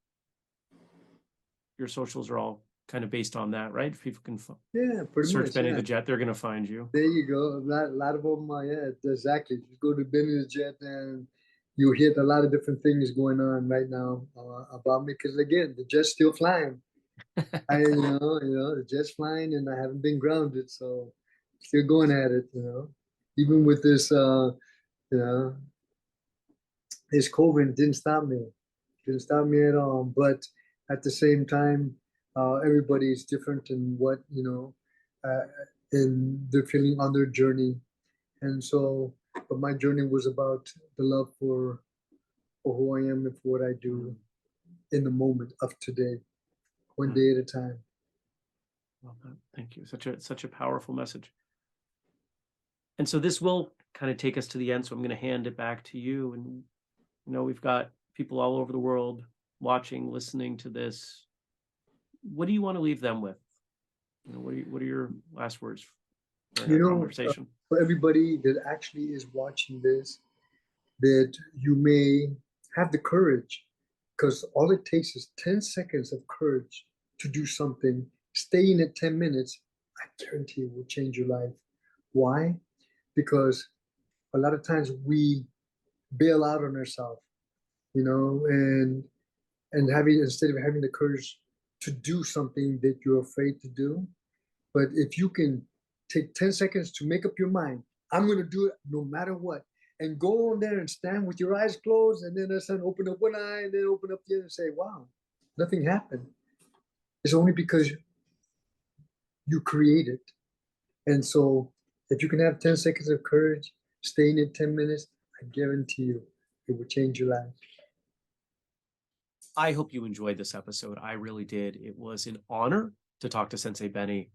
S1: your socials are all kind of based on that, right? If people can
S2: Yeah, pretty
S1: search
S2: much.
S1: Benny
S2: Yeah.
S1: the Jet, they're going to find you.
S2: There you go. A lot of them, yeah, exactly. You go to Benny the Jet and you hit a lot of different things going on right now about me. Because again, the jet's still flying. The jet's flying, and I haven't been grounded, so still going at it. Even with this, you know, this COVID didn't stop me. Didn't stop me at all. But at the same time, everybody is different in what in their feeling on their journey. And so, but my journey was about the love for who I am and for what I do in the moment of today, one day at a time.
S1: Well, thank you. Such a powerful message. And so this will kind of take us to the end. So I'm going to hand it back to you. And we've got people all over the world watching, listening to this. What do you want to leave them with? What are your last words for our conversation?
S2: For everybody that actually is watching this, that you may have the courage, because all it takes is 10 seconds of courage to do something. Staying at 10 minutes, I guarantee it will change your life. Why? Because a lot of times we bail out on ourselves, and instead of having the courage to do something that you're afraid to do. But if you can take 10 seconds to make up your mind, I'm going to do it no matter what, and go on there and stand with your eyes closed, and then open up one eye and then open up the other and say, wow, nothing happened. It's only because you created. And so if you can have 10 seconds of courage, staying in 10 minutes, I guarantee you it will change your life.
S1: I hope you enjoyed this episode. I really did. It was an honor to talk to Sensei Benny.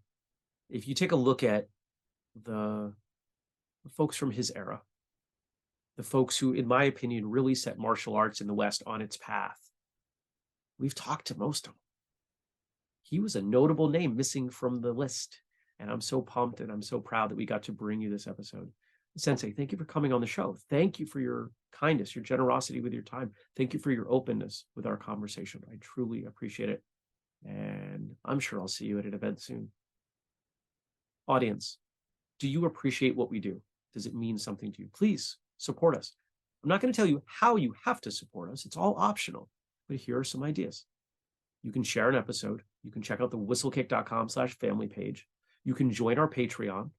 S1: If you take a look at the folks from his era, the folks who, in my opinion, really set martial arts in the West on its path, we've talked to most of them. He was a notable name missing from the list. And I'm so pumped and I'm so proud that we got to bring you this episode. Sensei, thank you for coming on the show. Thank you for your kindness, your generosity with your time. Thank you for your openness with our conversation. I truly appreciate it. And I'm sure I'll see you at an event soon. Audience, do you appreciate what we do? Does it mean something to you? Please support us. I'm not going to tell you how you have to support us. It's all optional. But here are some ideas. You can share an episode. You can check out the whistlekick.com/family page. You can join our Patreon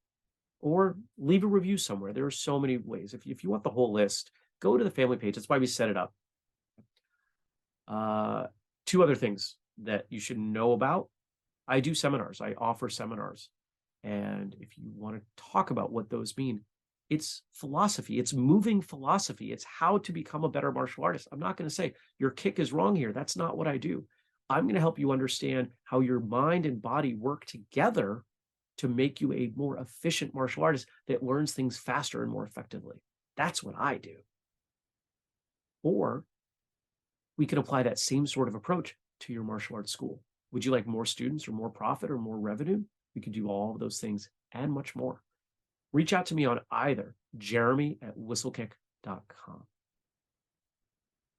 S1: or leave a review somewhere. There are so many ways. If you want the whole list, go to the family page. That's why we set it up. Two other things that you should know about. I do seminars. I offer seminars. And if you want to talk about what those mean, it's philosophy. It's moving philosophy. It's how to become a better martial artist. I'm not going to say your kick is wrong here. That's not what I do. I'm going to help you understand how your mind and body work together to make you a more efficient martial artist that learns things faster and more effectively. That's what I do. Or we can apply that same sort of approach to your martial arts school. Would you like more students or more profit or more revenue? We could do all of those things and much more. Reach out to me on either jeremy@whistlekick.com.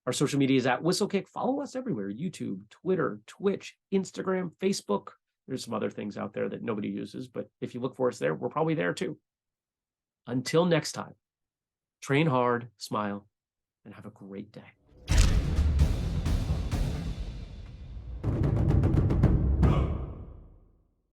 S1: Our social media is @whistlekick. Follow us everywhere: YouTube, Twitter, Twitch, Instagram, Facebook. There's some other things out there that nobody uses, but if you look for us there, we're probably there too. Until next time, train hard, smile, and have a great day.